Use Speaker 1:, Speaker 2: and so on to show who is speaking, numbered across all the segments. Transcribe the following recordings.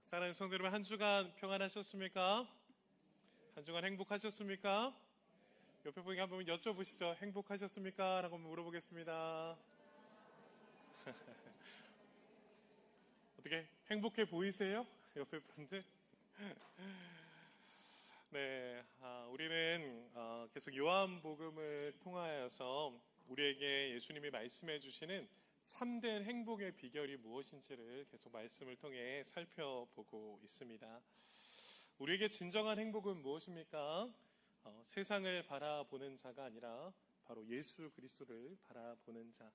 Speaker 1: 사랑하는 성도 여러분, 한 주간 평안하셨습니까? 한 주간 행복하셨습니까? 옆에 분에게 한번 여쭤보시죠. 행복하셨습니까? 라고 한번 물어보겠습니다. 어떻게 행복해 보이세요? 옆에 분들? 네, 우리는 계속 요한복음을 통하여서 우리에게 예수님이 말씀해 주시는 참된 행복의 비결이 무엇인지를 계속 말씀을 통해 살펴보고 있습니다. 우리에게 진정한 행복은 무엇입니까? 세상을 바라보는 자가 아니라 바로 예수 그리스도를 바라보는 자.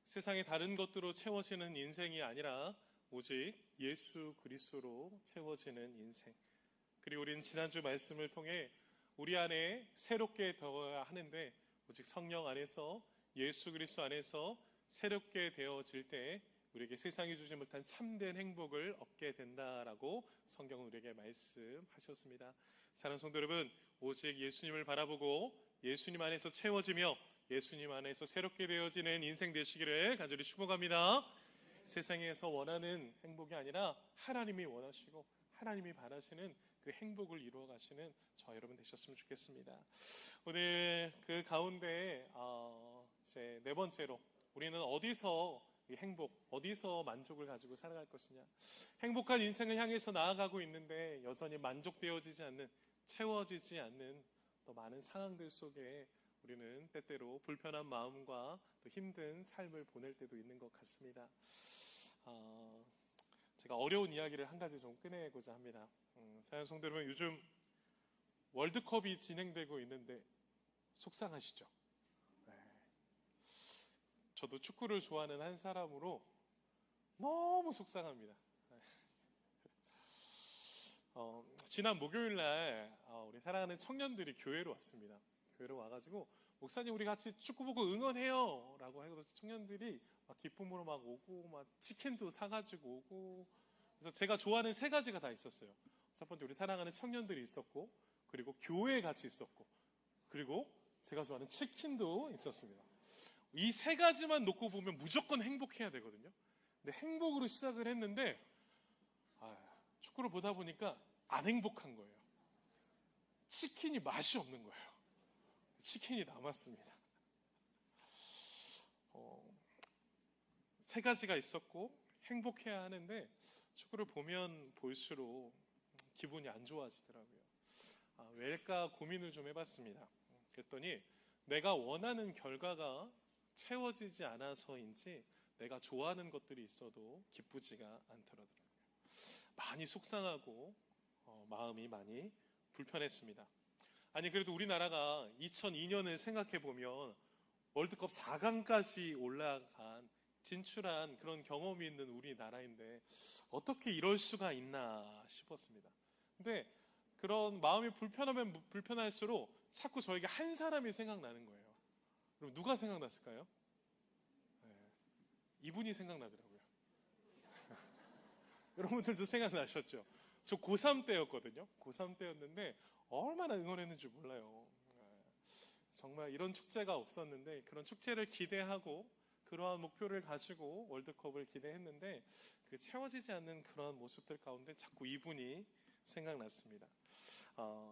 Speaker 1: 세상의 다른 것들로 채워지는 인생이 아니라 오직 예수 그리스도로 채워지는 인생. 그리고 우리는 지난주 말씀을 통해 우리 안에 새롭게 되어야 하는데 오직 성령 안에서 예수 그리스도 안에서 새롭게 되어질 때 우리에게 세상이 주지 못한 참된 행복을 얻게 된다라고 성경은 우리에게 말씀하셨습니다. 사랑하는 성도 여러분, 오직 예수님을 바라보고 예수님 안에서 채워지며 예수님 안에서 새롭게 되어지는 인생 되시기를 간절히 축복합니다. 세상에서 원하는 행복이 아니라 하나님이 원하시고 하나님이 바라시는 그 행복을 이루어 가시는 저 여러분 되셨으면 좋겠습니다. 오늘 그 가운데 이제 네 번째로 우리는 어디서 행복, 어디서 만족을 가지고 살아갈 것이냐. 행복한 인생을 향해서 나아가고 있는데 여전히 만족되어지지 않는, 채워지지 않는 또 많은 상황들 속에 우리는 때때로 불편한 마음과 또 힘든 삶을 보낼 때도 있는 것 같습니다. 제가 어려운 이야기를 한 가지 좀 꺼내고자 합니다. 사랑하는 성도 여러분, 요즘 월드컵이 진행되고 있는데 속상하시죠? 네. 저도 축구를 좋아하는 한 사람으로 너무 속상합니다. 지난 목요일 날 우리 사랑하는 청년들이 교회로 왔습니다. 교회로 와가지고 목사님 우리 같이 축구 보고 응원해요 라고 해서 청년들이 막 기쁨으로 막 오고 막 치킨도 사가지고 오고 그래서 제가 좋아하는 세 가지가 다 있었어요. 첫 번째 우리 사랑하는 청년들이 있었고 그리고 교회에 같이 있었고 그리고 제가 좋아하는 치킨도 있었습니다. 이 세 가지만 놓고 보면 무조건 행복해야 되거든요. 근데 행복으로 시작을 했는데 축구를 보다 보니까 안 행복한 거예요. 치킨이 맛이 없는 거예요. 치킨이 남았습니다. 세 가지가 있었고 행복해야 하는데 축구를 보면 볼수록 기분이 안 좋아지더라고요. 왜일까 고민을 좀 해봤습니다. 그랬더니 내가 원하는 결과가 채워지지 않아서인지 내가 좋아하는 것들이 있어도 기쁘지가 않더라고요. 많이 속상하고 마음이 많이 불편했습니다. 아니 그래도 우리나라가 2002년을 생각해 보면 월드컵 4강까지 올라간 진출한 그런 경험이 있는 우리나라인데 어떻게 이럴 수가 있나 싶었습니다. 근데 그런 마음이 불편하면 불편할수록 자꾸 저에게 한 사람이 생각나는 거예요. 그럼 누가 생각났을까요? 네, 이분이 생각나더라고요. 여러분들도 생각나셨죠? 저 고3 때였거든요. 고3 때였는데 얼마나 응원했는지 몰라요. 정말 이런 축제가 없었는데 그런 축제를 기대하고 그러한 목표를 가지고 월드컵을 기대했는데 그 채워지지 않는 그런 모습들 가운데 자꾸 이분이 생각났습니다.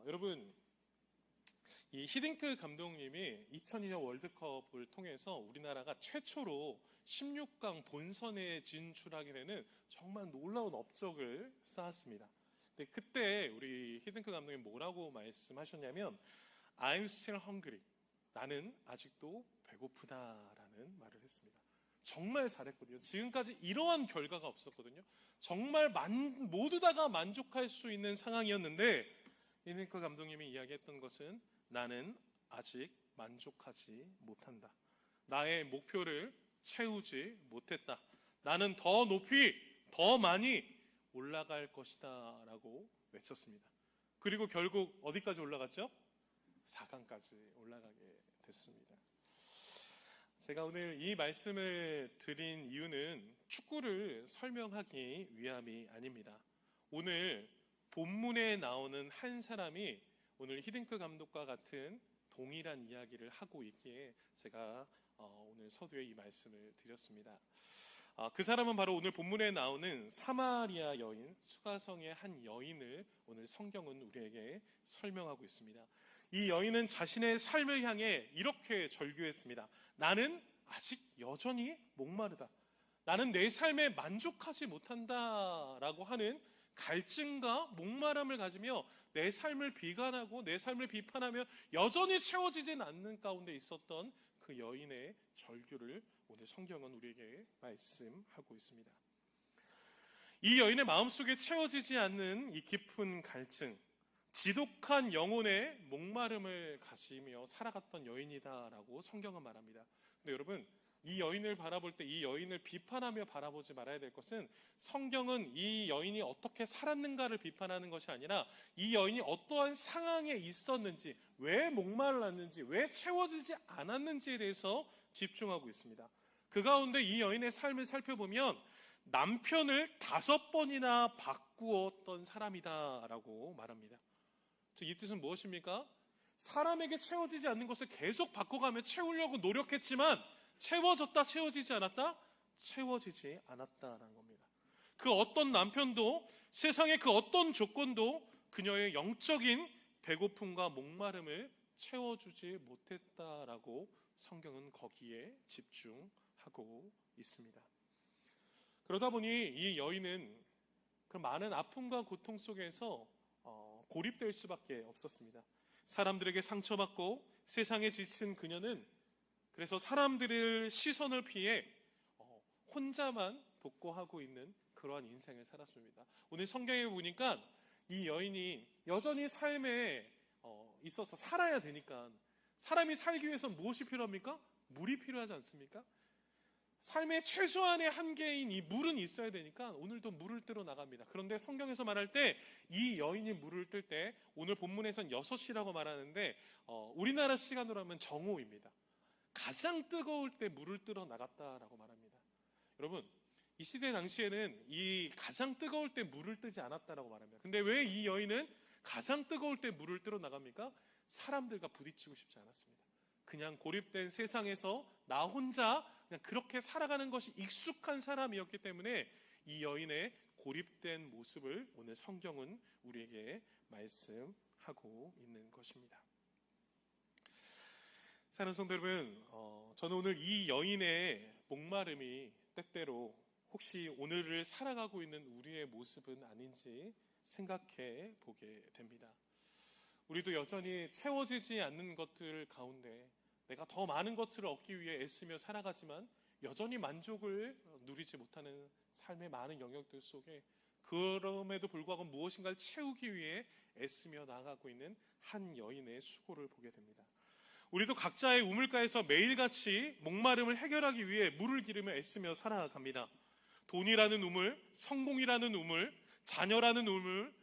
Speaker 1: 여러분 이 히딩크 감독님이 2002년 월드컵을 통해서 우리나라가 최초로 16강 본선에 진출하게 되는 정말 놀라운 업적을 쌓았습니다. 근데 그때 우리 히딩크 감독님 뭐라고 말씀하셨냐면 I'm still hungry. 나는 아직도 배고프다라는 말을 했습니다. 정말 잘했거든요. 지금까지 이러한 결과가 없었거든요. 정말 모두 다가 만족할 수 있는 상황이었는데 히딩크 감독님이 이야기했던 것은 나는 아직 만족하지 못한다. 나의 목표를 채우지 못했다. 나는 더 높이, 더 많이 올라갈 것이다 라고 외쳤습니다. 그리고 결국 어디까지 올라갔죠? 4강까지 올라가게 됐습니다. 제가 오늘 이 말씀을 드린 이유는 축구를 설명하기 위함이 아닙니다. 오늘 본문에 나오는 한 사람이 오늘 히딩크 감독과 같은 동일한 이야기를 하고 있기에 제가 오늘 서두에 이 말씀을 드렸습니다. 그 사람은 바로 오늘 본문에 나오는 사마리아 여인, 수가성의 한 여인을 오늘 성경은 우리에게 설명하고 있습니다. 이 여인은 자신의 삶을 향해 이렇게 절규했습니다. 나는 아직 여전히 목마르다. 나는 내 삶에 만족하지 못한다라고 하는 갈증과 목마름을 가지며 내 삶을 비관하고 내 삶을 비판하며 여전히 채워지진 않는 가운데 있었던 그 여인의 절규를 오늘 성경은 우리에게 말씀하고 있습니다. 이 여인의 마음속에 채워지지 않는 이 깊은 갈증, 지독한 영혼의 목마름을 가지며 살아갔던 여인이다라고 성경은 말합니다. 근데 여러분, 이 여인을 바라볼 때 이 여인을 비판하며 바라보지 말아야 될 것은 성경은 이 여인이 어떻게 살았는가를 비판하는 것이 아니라 이 여인이 어떠한 상황에 있었는지, 왜 목말랐는지, 왜 채워지지 않았는지에 대해서 집중하고 있습니다. 그 가운데 이 여인의 삶을 살펴보면 남편을 5번이나 바꾸었던 사람이다라고 말합니다. 이 뜻은 무엇입니까? 사람에게 채워지지 않는 것을 계속 바꿔가며 채우려고 노력했지만 채워졌다, 채워지지 않았다? 채워지지 않았다라는 겁니다. 그 어떤 남편도 세상의 그 어떤 조건도 그녀의 영적인 배고픔과 목마름을 채워주지 못했다라고 성경은 거기에 집중하고 있습니다. 그러다 보니 이 여인은 그 많은 아픔과 고통 속에서 고립될 수밖에 없었습니다. 사람들에게 상처받고 세상에 지친 그녀는 그래서 사람들의 시선을 피해 혼자만 독고하고 있는 그러한 인생을 살았습니다. 오늘 성경에 보니까 이 여인이 여전히 삶에 있어서 살아야 되니까, 사람이 살기 위해서 무엇이 필요합니까? 물이 필요하지 않습니까? 삶의 최소한의 한계인 이 물은 있어야 되니까 오늘도 물을 뜨러 나갑니다. 그런데 성경에서 말할 때 이 여인이 물을 뜰 때 오늘 본문에선 6시라고 말하는데 우리나라 시간으로 하면 정오입니다. 가장 뜨거울 때 물을 뜨러 나갔다라고 말합니다. 여러분, 이 시대 당시에는 이 가장 뜨거울 때 물을 뜨지 않았다라고 말합니다. 근데 왜 이 여인은 가장 뜨거울 때 물을 뜨러 나갑니까? 사람들과 부딪히고 싶지 않았습니다. 그냥 고립된 세상에서 나 혼자 그냥 그렇게 살아가는 것이 익숙한 사람이었기 때문에 이 여인의 고립된 모습을 오늘 성경은 우리에게 말씀하고 있는 것입니다. 사랑하는 성도 여러분, 저는 오늘 이 여인의 목마름이 때때로 혹시 오늘을 살아가고 있는 우리의 모습은 아닌지 생각해 보게 됩니다. 우리도 여전히 채워지지 않는 것들 가운데 내가 더 많은 것들을 얻기 위해 애쓰며 살아가지만 여전히 만족을 누리지 못하는 삶의 많은 영역들 속에 그럼에도 불구하고 무엇인가를 채우기 위해 애쓰며 나아가고 있는 한 여인의 수고를 보게 됩니다. 우리도 각자의 우물가에서 매일같이 목마름을 해결하기 위해 물을 기르며 애쓰며 살아갑니다. 돈이라는 우물, 성공이라는 우물, 자녀라는 우물,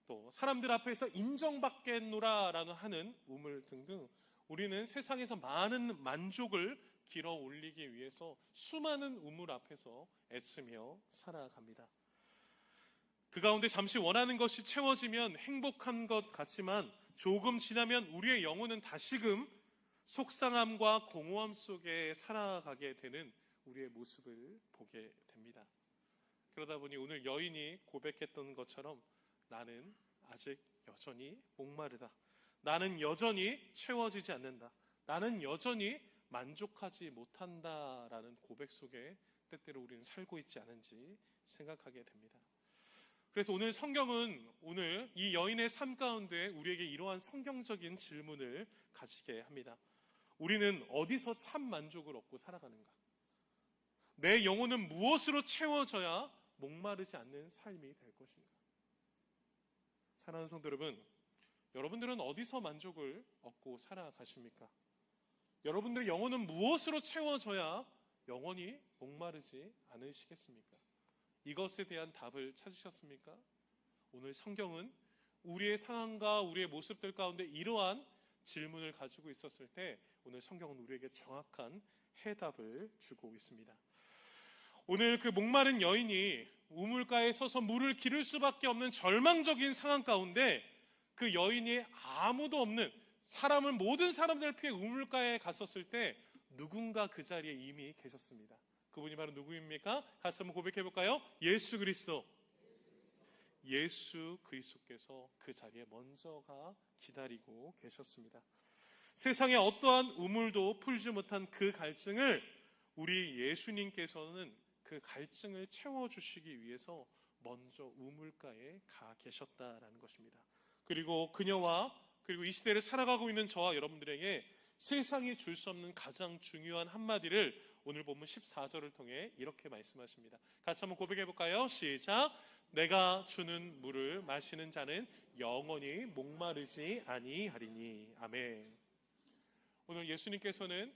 Speaker 1: 또 사람들 앞에서 인정받겠노라라는 하는 우물 등등 우리는 세상에서 많은 만족을 길어 올리기 위해서 수많은 우물 앞에서 애쓰며 살아갑니다. 그 가운데 잠시 원하는 것이 채워지면 행복한 것 같지만 조금 지나면 우리의 영혼은 다시금 속상함과 공허함 속에 살아가게 되는 우리의 모습을 보게 됩니다. 그러다 보니 오늘 여인이 고백했던 것처럼 나는 아직 여전히 목마르다. 나는 여전히 채워지지 않는다. 나는 여전히 만족하지 못한다라는 고백 속에 때때로 우리는 살고 있지 않은지 생각하게 됩니다. 그래서 오늘 성경은 오늘 이 여인의 삶 가운데 우리에게 이러한 성경적인 질문을 가지게 합니다. 우리는 어디서 참 만족을 얻고 살아가는가? 내 영혼은 무엇으로 채워져야 목마르지 않는 삶이 될 것인가? 사랑하는 성도 여러분, 여러분들은 어디서 만족을 얻고 살아가십니까? 여러분들의 영혼은 무엇으로 채워져야 영원히 목마르지 않으시겠습니까? 이것에 대한 답을 찾으셨습니까? 오늘 성경은 우리의 상황과 우리의 모습들 가운데 이러한 질문을 가지고 있었을 때 오늘 성경은 우리에게 정확한 해답을 주고 있습니다. 오늘 그 목마른 여인이 우물가에 서서 물을 기를 수밖에 없는 절망적인 상황 가운데 그 여인이 아무도 없는 모든 사람들을 피해 우물가에 갔었을 때 누군가 그 자리에 이미 계셨습니다. 그분이 바로 누구입니까? 같이 한번 고백해 볼까요? 예수 그리스도. 예수 그리스도께서 그 자리에 먼저가 기다리고 계셨습니다. 세상에 어떠한 우물도 풀지 못한 그 갈증을 우리 예수님께서는 그 갈증을 채워주시기 위해서 먼저 우물가에 가 계셨다라는 것입니다. 그리고 그녀와 그리고 이 시대를 살아가고 있는 저와 여러분들에게 세상이 줄 수 없는 가장 중요한 한마디를 오늘 본문 14절을 통해 이렇게 말씀하십니다. 같이 한번 고백해 볼까요? 시작. 내가 주는 물을 마시는 자는 영원히 목마르지 아니하리니. 아멘. 오늘 예수님께서는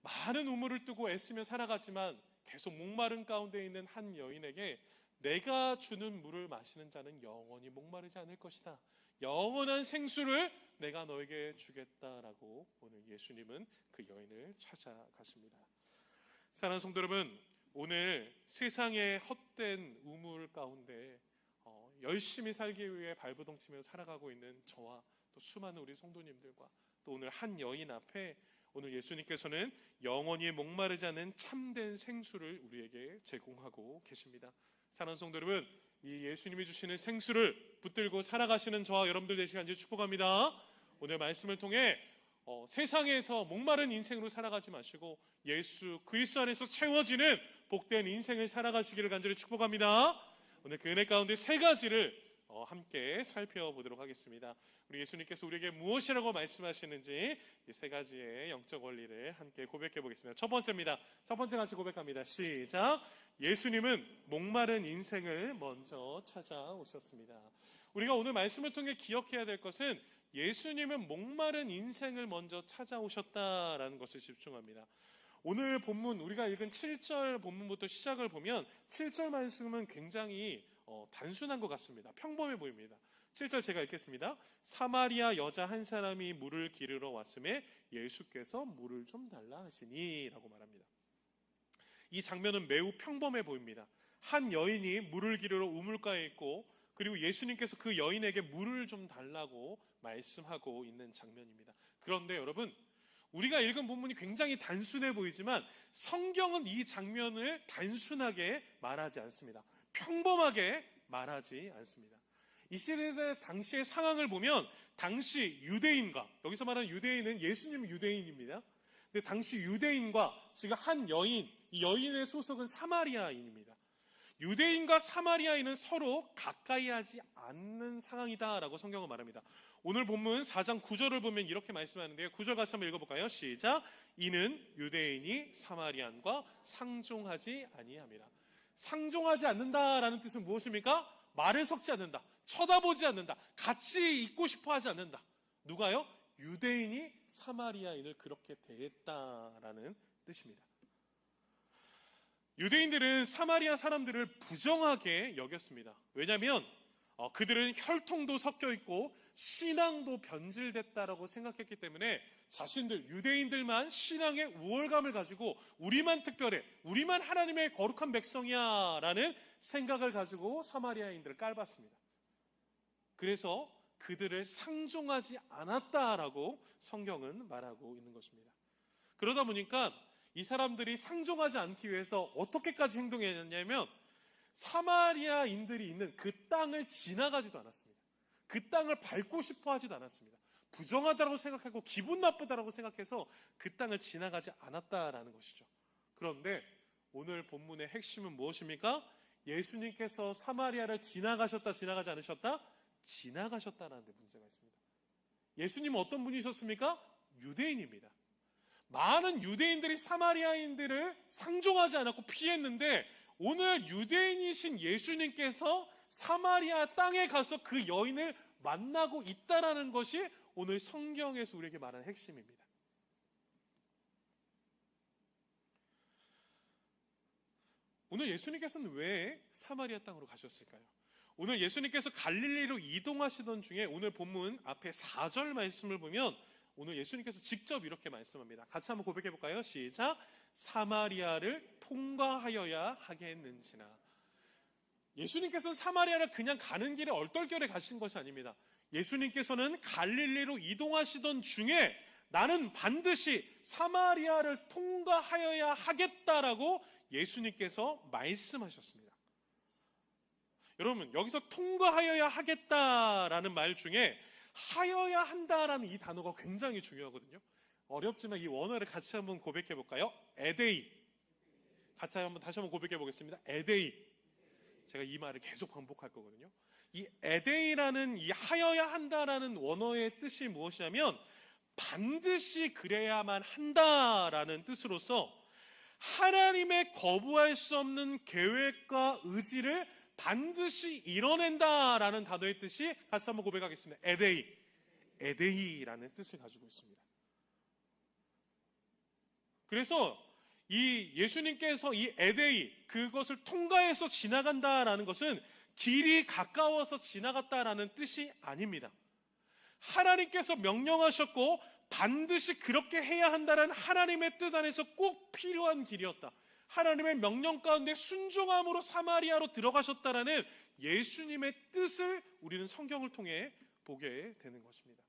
Speaker 1: 많은 우물을 뜨고 애쓰며 살아갔지만 계속 목마른 가운데 있는 한 여인에게 내가 주는 물을 마시는 자는 영원히 목마르지 않을 것이다. 영원한 생수를 내가 너에게 주겠다라고 오늘 예수님은 그 여인을 찾아가십니다. 사랑하는 성도 여러분, 오늘 세상의 헛된 우물 가운데 열심히 살기 위해 발버둥치며 살아가고 있는 저와 또 수많은 우리 성도님들과 또 오늘 한 여인 앞에 오늘 예수님께서는 영원히 목마르지 않은 참된 생수를 우리에게 제공하고 계십니다. 사랑하는 성도 여러분, 이 예수님이 주시는 생수를 붙들고 살아가시는 저와 여러분들 되시기를 축복합니다. 오늘 말씀을 통해 세상에서 목마른 인생으로 살아가지 마시고 예수 그리스도 안에서 채워지는 복된 인생을 살아가시기를 간절히 축복합니다. 오늘 그 은혜 가운데 세 가지를 함께 살펴보도록 하겠습니다. 우리 예수님께서 우리에게 무엇이라고 말씀하시는지 이 세 가지의 영적 원리를 함께 고백해 보겠습니다. 첫 번째입니다. 첫 번째 같이 고백합니다. 시작. 예수님은 목마른 인생을 먼저 찾아오셨습니다. 우리가 오늘 말씀을 통해 기억해야 될 것은 예수님은 목마른 인생을 먼저 찾아오셨다라는 것을 집중합니다. 오늘 본문 우리가 읽은 7절 본문부터 시작을 보면 7절 말씀은 굉장히 단순한 것 같습니다. 평범해 보입니다. 7절 제가 읽겠습니다. 사마리아 여자 한 사람이 물을 기르러 왔음에 예수께서 물을 좀 달라 하시니 라고 말합니다. 이 장면은 매우 평범해 보입니다. 한 여인이 물을 기르러 우물가에 있고 그리고 예수님께서 그 여인에게 물을 좀 달라고 말씀하고 있는 장면입니다. 그런데 여러분, 우리가 읽은 본문이 굉장히 단순해 보이지만 성경은 이 장면을 단순하게 말하지 않습니다. 평범하게 말하지 않습니다. 이 시대 당시의 상황을 보면 당시 유대인과, 여기서 말하는 유대인은 예수님 유대인입니다. 근데 당시 유대인과 지금 한 여인, 이 여인의 소속은 사마리아인입니다. 유대인과 사마리아인은 서로 가까이 하지 않는 상황이다라고 성경은 말합니다. 오늘 본문 4장 9절을 보면 이렇게 말씀하는데요. 9절 같이 한번 읽어볼까요? 시작. 이는 유대인이 사마리안과 상종하지 아니함이라. 상종하지 않는다라는 뜻은 무엇입니까? 말을 섞지 않는다. 쳐다보지 않는다. 같이 있고 싶어 하지 않는다. 누가요? 유대인이 사마리아인을 그렇게 대했다라는 뜻입니다. 유대인들은 사마리아 사람들을 부정하게 여겼습니다. 왜냐하면 그들은 혈통도 섞여 있고 신앙도 변질됐다라고 생각했기 때문에 자신들 유대인들만 신앙의 우월감을 가지고 우리만 특별해, 우리만 하나님의 거룩한 백성이야 라는 생각을 가지고 사마리아인들을 깔봤습니다. 그래서 그들을 상종하지 않았다라고 성경은 말하고 있는 것입니다. 그러다 보니까 이 사람들이 상종하지 않기 위해서 어떻게까지 행동했냐면 사마리아인들이 있는 그 땅을 지나가지도 않았습니다. 그 땅을 밟고 싶어 하지도 않았습니다. 부정하다고 생각하고 기분 나쁘다고 생각해서 그 땅을 지나가지 않았다라는 것이죠. 그런데 오늘 본문의 핵심은 무엇입니까? 예수님께서 사마리아를 지나가셨다, 지나가지 않으셨다? 지나가셨다라는 데 문제가 있습니다. 예수님은 어떤 분이셨습니까? 유대인입니다. 많은 유대인들이 사마리아인들을 상종하지 않았고 피했는데 오늘 유대인이신 예수님께서 사마리아 땅에 가서 그 여인을 만나고 있다라는 것이 오늘 성경에서 우리에게 말하는 핵심입니다. 오늘 예수님께서는 왜 사마리아 땅으로 가셨을까요? 오늘 예수님께서 갈릴리로 이동하시던 중에 오늘 본문 앞에 4절 말씀을 보면 오늘 예수님께서 직접 이렇게 말씀합니다. 같이 한번 고백해 볼까요? 시작. 사마리아를 통과하여야 하겠는지나. 예수님께서는 사마리아를 그냥 가는 길에 얼떨결에 가신 것이 아닙니다. 예수님께서는 갈릴리로 이동하시던 중에 나는 반드시 사마리아를 통과하여야 하겠다라고 예수님께서 말씀하셨습니다. 여러분, 여기서 통과하여야 하겠다라는 말 중에 하여야 한다라는 이 단어가 굉장히 중요하거든요. 어렵지만 이 원어를 같이 한번 고백해 볼까요? 에데이. 다시 한번 고백해 보겠습니다. 에데이. 제가 이 말을 계속 반복할 거거든요. 이 에데이라는 이 하여야 한다라는 원어의 뜻이 무엇이냐면 반드시 그래야만 한다라는 뜻으로서 하나님의 거부할 수 없는 계획과 의지를 반드시 이뤄낸다라는 단어의 뜻이 같이 한번 고백하겠습니다. 에데이. 에데이라는 뜻을 가지고 있습니다. 그래서 이 예수님께서 이 에데이, 그것을 통과해서 지나간다라는 것은 길이 가까워서 지나갔다라는 뜻이 아닙니다. 하나님께서 명령하셨고 반드시 그렇게 해야 한다는 하나님의 뜻 안에서 꼭 필요한 길이었다. 하나님의 명령 가운데 순종함으로 사마리아로 들어가셨다라는 예수님의 뜻을 우리는 성경을 통해 보게 되는 것입니다.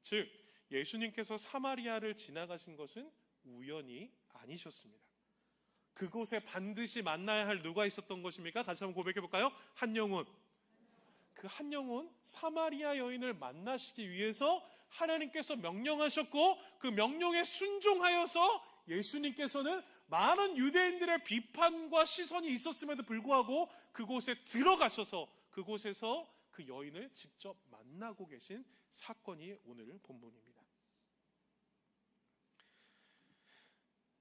Speaker 1: 즉, 예수님께서 사마리아를 지나가신 것은 우연이 아니셨습니다. 그곳에 반드시 만나야 할 누가 있었던 것입니까? 같이 한번 고백해 볼까요? 한 영혼. 그 한 영혼, 사마리아 여인을 만나시기 위해서 하나님께서 명령하셨고 그 명령에 순종하여서 예수님께서는 많은 유대인들의 비판과 시선이 있었음에도 불구하고 그곳에 들어가셔서 그곳에서 그 여인을 직접 만나고 계신 사건이 오늘 본문입니다.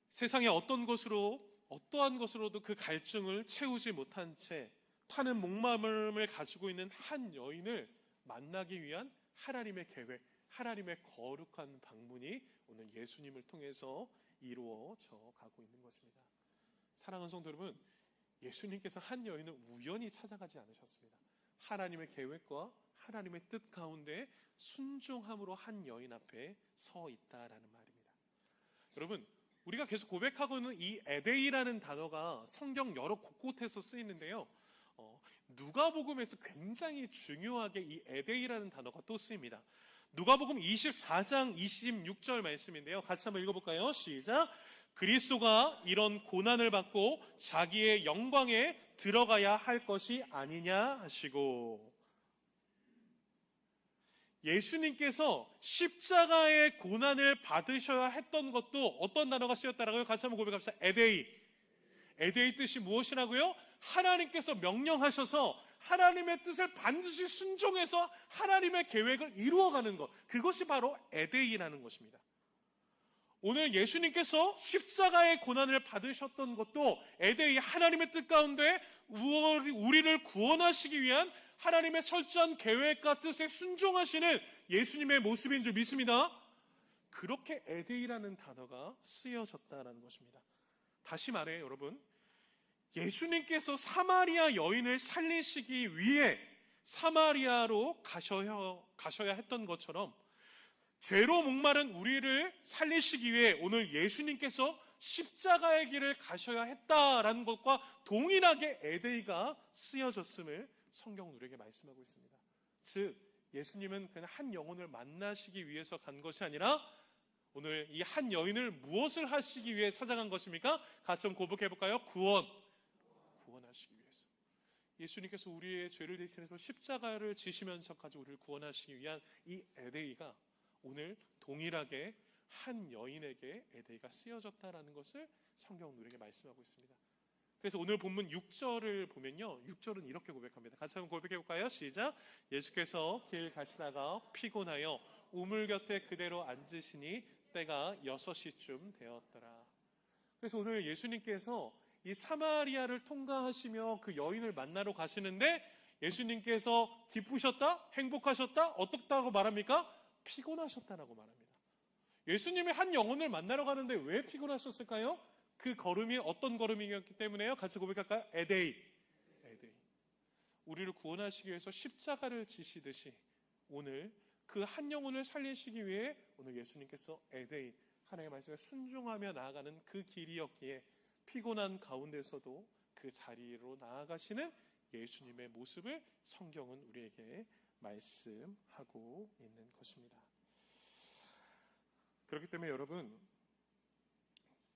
Speaker 1: 세상의 어떠한 것으로도 그 갈증을 채우지 못한 채 타는 목마름을 가지고 있는 한 여인을 만나기 위한 하나님의 계획, 하나님의 거룩한 방문이 오늘 예수님을 통해서 이루어져 가고 있는 것입니다. 사랑하는 성도 여러분, 예수님께서 한 여인을 우연히 찾아가지 않으셨습니다. 하나님의 계획과 하나님의 뜻 가운데 순종함으로 한 여인 앞에 서 있다라는 말입니다. 여러분, 우리가 계속 고백하고 있는 이 에데이라는 단어가 성경 여러 곳곳에서 쓰이는데요. 누가복음에서 굉장히 중요하게 이 에데이라는 단어가 또 쓰입니다. 누가복음 24장 26절 말씀인데요. 같이 한번 읽어볼까요? 시작. 그리스도가 이런 고난을 받고 자기의 영광에 들어가야 할 것이 아니냐 하시고, 예수님께서 십자가의 고난을 받으셔야 했던 것도 어떤 단어가 쓰였다라고요? 같이 한번 고백합시다. 에데이. 에데이 뜻이 무엇이라고요? 하나님께서 명령하셔서 하나님의 뜻을 반드시 순종해서 하나님의 계획을 이루어가는 것, 그것이 바로 에데이라는 것입니다. 오늘 예수님께서 십자가의 고난을 받으셨던 것도 에데이, 하나님의 뜻 가운데 우리를 구원하시기 위한 하나님의 철저한 계획과 뜻에 순종하시는 예수님의 모습인 줄 믿습니다. 그렇게 에데이라는 단어가 쓰여졌다는 것입니다. 다시 말해 여러분, 예수님께서 사마리아 여인을 살리시기 위해 사마리아로 가셔야 했던 것처럼 죄로 목마른 우리를 살리시기 위해 오늘 예수님께서 십자가의 길을 가셔야 했다라는 것과 동일하게 에데이가 쓰여졌음을 성경은 우리에게 말씀하고 있습니다. 즉, 예수님은 그냥 한 영혼을 만나시기 위해서 간 것이 아니라 오늘 이 한 여인을 무엇을 하시기 위해 찾아간 것입니까? 같이 한번 고백해 볼까요? 구원하시기 위해서. 예수님께서 우리의 죄를 대신해서 십자가를 지시면서까지 우리를 구원하시기 위한 이 에데이가 오늘 동일하게 한 여인에게 에데이가 쓰여졌다라는 것을 성경은 우리에게 말씀하고 있습니다. 그래서 오늘 본문 6절을 보면요, 6절은 이렇게 고백합니다. 같이 한번 고백해 볼까요? 시작. 예수께서 길 가시다가 피곤하여 우물 곁에 그대로 앉으시니 때가 6시쯤 되었더라. 그래서 오늘 예수님께서 이 사마리아를 통과하시며 그 여인을 만나러 가시는데 예수님께서 기쁘셨다? 행복하셨다? 어떻다고 말합니까? 피곤하셨다라고 말합니다. 예수님이 한 영혼을 만나러 가는데 왜 피곤하셨을까요? 그 걸음이 어떤 걸음이었기 때문에요? 같이 고백할까요? 에데이. 우리를 구원하시기 위해서 십자가를 지시듯이 오늘 그 한 영혼을 살리시기 위해 오늘 예수님께서 에데이, 하나님의 말씀에 순종하며 나아가는 그 길이었기에 피곤한 가운데서도 그 자리로 나아가시는 예수님의 모습을 성경은 우리에게 말씀하고 있는 것입니다. 그렇기 때문에 여러분,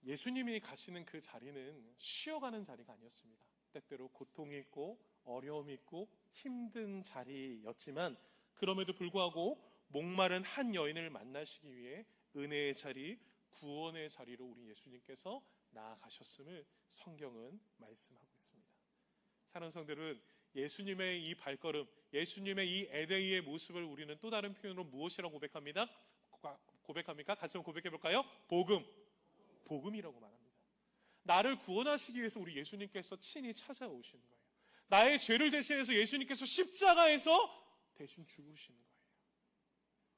Speaker 1: 예수님이 가시는 그 자리는 쉬어가는 자리가 아니었습니다. 때때로 고통이 있고 어려움이 있고 힘든 자리였지만 그럼에도 불구하고 목마른 한 여인을 만나시기 위해 은혜의 자리, 구원의 자리로 우리 예수님께서 나아가셨음을 성경은 말씀하고 있습니다. 사랑하는 성도들은 예수님의 이 발걸음, 예수님의 이 에데이의 모습을 우리는 또 다른 표현으로 무엇이라고 고백합니까? 같이 한번 고백해 볼까요? 복음이라고 말합니다. 나를 구원하시기 위해서 우리 예수님께서 친히 찾아오시는 거예요. 나의 죄를 대신해서 예수님께서 십자가에서 대신 죽으시는 거예요.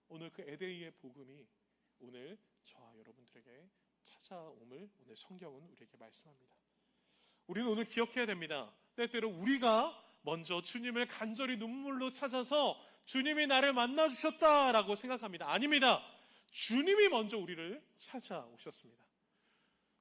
Speaker 1: 오늘 그 에데이의 복음이 오늘 저와 여러분들에게 찾아옴을 오늘 성경은 우리에게 말씀합니다. 우리는 오늘 기억해야 됩니다. 때때로 우리가 먼저 주님을 간절히 눈물로 찾아서 주님이 나를 만나주셨다라고 생각합니다. 아닙니다. 주님이 먼저 우리를 찾아오셨습니다.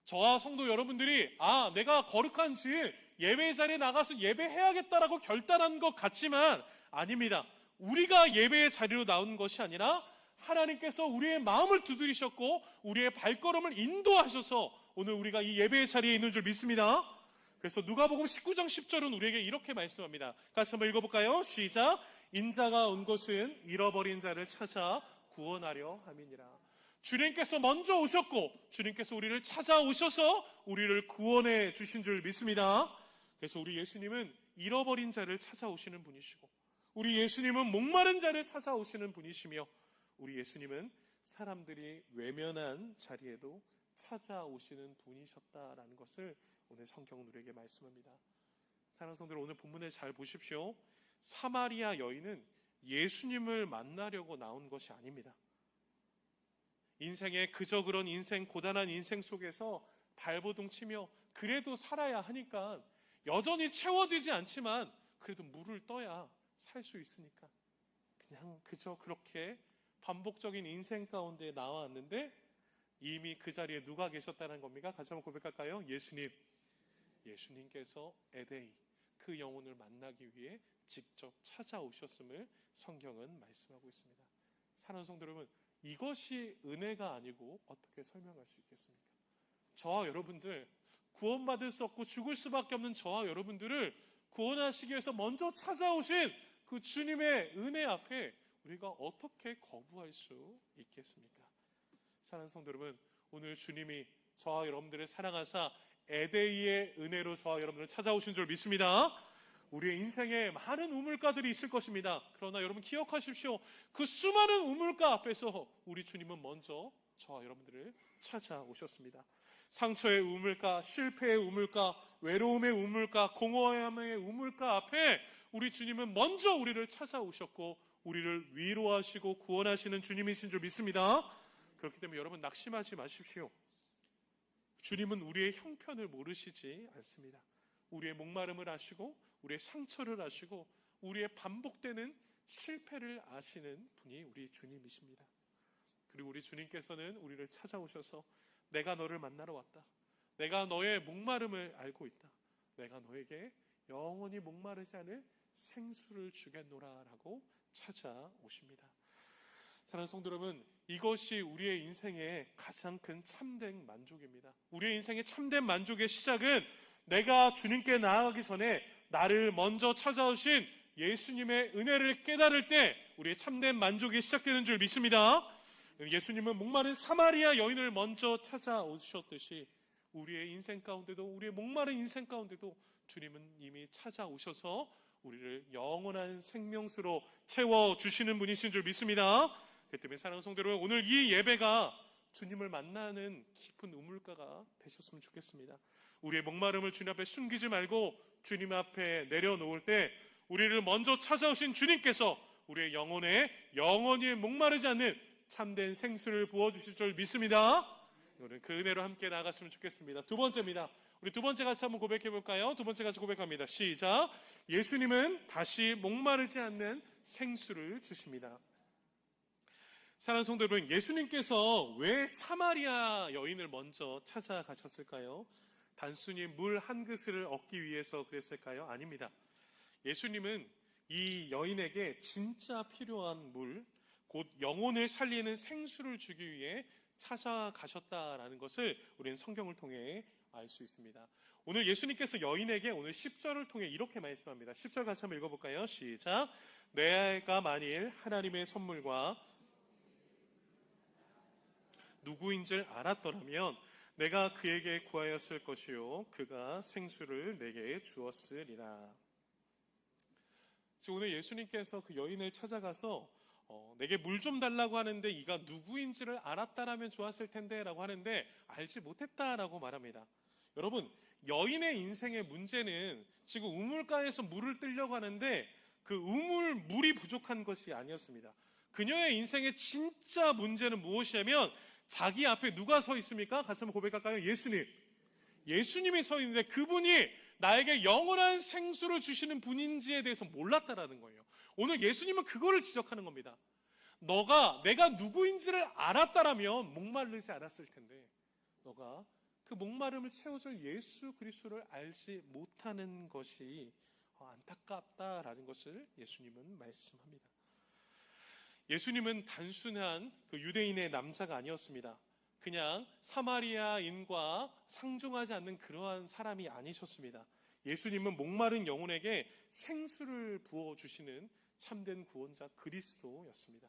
Speaker 1: 저와 성도 여러분들이 내가 거룩한 주일 예배 자리에 나가서 예배해야겠다라고 결단한 것 같지만 아닙니다. 우리가 예배의 자리로 나온 것이 아니라 하나님께서 우리의 마음을 두드리셨고 우리의 발걸음을 인도하셔서 오늘 우리가 이 예배의 자리에 있는 줄 믿습니다. 그래서 누가복음 19장 10절은 우리에게 이렇게 말씀합니다. 같이 한번 읽어볼까요? 시작. 인자가 온 곳은 잃어버린 자를 찾아 구원하려 함이니라. 주님께서 먼저 오셨고 주님께서 우리를 찾아오셔서 우리를 구원해 주신 줄 믿습니다. 그래서 우리 예수님은 잃어버린 자를 찾아오시는 분이시고 우리 예수님은 목마른 자를 찾아오시는 분이시며 우리 예수님은 사람들이 외면한 자리에도 찾아오시는 분이셨다라는 것을 오늘 성경은 우리에게 말씀합니다. 사랑하는 성도들, 오늘 본문을 잘 보십시오. 사마리아 여인은 예수님을 만나려고 나온 것이 아닙니다. 인생의 그저 그런 인생, 고단한 인생 속에서 발버둥 치며 그래도 살아야 하니까 여전히 채워지지 않지만 그래도 물을 떠야 살 수 있으니까 그냥 그저 그렇게 반복적인 인생 가운데 나왔는데 이미 그 자리에 누가 계셨다는 겁니까? 같이 한번 고백할까요? 예수님께서 에데이, 그 영혼을 만나기 위해 직접 찾아오셨음을 성경은 말씀하고 있습니다. 사랑하는 성도 여러분, 이것이 은혜가 아니고 어떻게 설명할 수 있겠습니까? 저와 여러분들, 구원받을 수 없고 죽을 수밖에 없는 저와 여러분들을 구원하시기 위해서 먼저 찾아오신 그 주님의 은혜 앞에 우리가 어떻게 거부할 수 있겠습니까? 사랑하는 성도 여러분, 오늘 주님이 저와 여러분들을 사랑하사 에데이의 은혜로 저와 여러분들을 찾아오신 줄 믿습니다. 우리의 인생에 많은 우물가들이 있을 것입니다. 그러나 여러분 기억하십시오. 그 수많은 우물가 앞에서 우리 주님은 먼저 저와 여러분들을 찾아오셨습니다. 상처의 우물가, 실패의 우물가, 외로움의 우물가, 공허함의 우물가 앞에 우리 주님은 먼저 우리를 찾아오셨고 우리를 위로하시고 구원하시는 주님이신 줄 믿습니다. 그렇기 때문에 여러분 낙심하지 마십시오. 주님은 우리의 형편을 모르시지 않습니다. 우리의 목마름을 아시고 우리의 상처를 아시고 우리의 반복되는 실패를 아시는 분이 우리 주님이십니다. 그리고 우리 주님께서는 우리를 찾아오셔서 내가 너를 만나러 왔다. 내가 너의 목마름을 알고 있다. 내가 너에게 영원히 목마르지 않을 생수를 주겠노라라고 찾아오십니다. 사랑하는 성도 여러분, 이것이 우리의 인생의 가장 큰 참된 만족입니다. 우리의 인생의 참된 만족의 시작은 내가 주님께 나아가기 전에 나를 먼저 찾아오신 예수님의 은혜를 깨달을 때 우리의 참된 만족이 시작되는 줄 믿습니다. 예수님은 목마른 사마리아 여인을 먼저 찾아오셨듯이 우리의 인생 가운데도, 우리의 목마른 인생 가운데도 주님은 이미 찾아오셔서 우리를 영원한 생명수로 채워주시는 분이신 줄 믿습니다. 그렇기 때문에 사랑하는 성도 여러분, 오늘 이 예배가 주님을 만나는 깊은 우물가가 되셨으면 좋겠습니다. 우리의 목마름을 주님 앞에 숨기지 말고 주님 앞에 내려놓을 때 우리를 먼저 찾아오신 주님께서 우리의 영혼에 영원히 목마르지 않는 참된 생수를 부어주실 줄 믿습니다. 오늘 그 은혜로 함께 나아갔으면 좋겠습니다. 두 번째입니다. 우리 두 번째 같이 한번 고백해 볼까요? 두 번째 같이 고백합니다. 시작. 예수님은 다시 목마르지 않는 생수를 주십니다. 사랑하는 성도 여러분, 예수님께서 왜 사마리아 여인을 먼저 찾아가셨을까요? 단순히 물 한 그릇을 얻기 위해서 그랬을까요? 아닙니다. 예수님은 이 여인에게 진짜 필요한 물, 곧 영혼을 살리는 생수를 주기 위해 찾아가셨다라는 것을 우리는 성경을 통해 알 수 있습니다. 오늘 예수님께서 여인에게 오늘 10절을 통해 이렇게 말씀합니다. 10절 같이 한번 읽어볼까요? 시작. 내가 만일 하나님의 선물과 누구인 줄 알았더라면 내가 그에게 구하였을 것이요 그가 생수를 내게 주었으리라. 오늘 예수님께서 그 여인을 찾아가서 내게 물 좀 달라고 하는데 이가 누구인지를 알았다라면 좋았을 텐데 라고 하는데 알지 못했다라고 말합니다. 여러분, 여인의 인생의 문제는 지금 우물가에서 물을 뜨려고 하는데 그 물이 부족한 것이 아니었습니다. 그녀의 인생의 진짜 문제는 무엇이냐면 자기 앞에 누가 서 있습니까? 같이 한번 고백할까요? 예수님이 서 있는데 그분이 나에게 영원한 생수를 주시는 분인지에 대해서 몰랐다라는 거예요. 오늘 예수님은 그거를 지적하는 겁니다. 내가 누구인지를 알았다라면 목마르지 않았을 텐데 너가 그 목마름을 채워줄 예수 그리스도를 알지 못하는 것이 안타깝다라는 것을 예수님은 말씀합니다. 예수님은 단순한 그 유대인의 남자가 아니었습니다. 그냥 사마리아인과 상종하지 않는 그러한 사람이 아니셨습니다. 예수님은 목마른 영혼에게 생수를 부어주시는 참된 구원자 그리스도였습니다.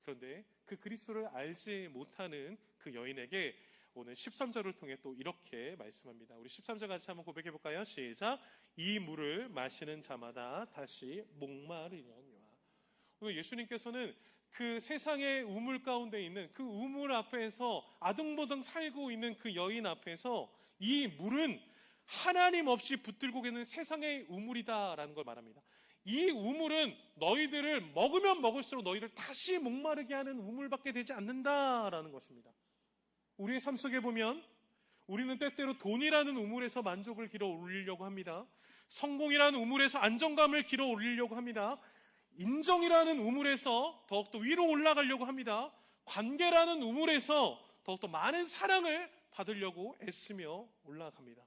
Speaker 1: 그런데 그 그리스도를 알지 못하는 그 여인에게 오늘 13절을 통해 또 이렇게 말씀합니다. 우리 13절 같이 한번 고백해 볼까요? 시작. 이 물을 마시는 자마다 다시 목마르려니와. 오늘 예수님께서는 그 세상의 우물 가운데 있는 그 우물 앞에서 아등바등 살고 있는 그 여인 앞에서 이 물은 하나님 없이 붙들고 있는 세상의 우물이다라는 걸 말합니다. 이 우물은 너희들을 먹으면 먹을수록 너희를 다시 목마르게 하는 우물밖에 되지 않는다라는 것입니다. 우리의 삶 속에 보면 우리는 때때로 돈이라는 우물에서 만족을 길어 올리려고 합니다. 성공이라는 우물에서 안정감을 길어 올리려고 합니다. 인정이라는 우물에서 더욱더 위로 올라가려고 합니다. 관계라는 우물에서 더욱더 많은 사랑을 받으려고 애쓰며 올라갑니다.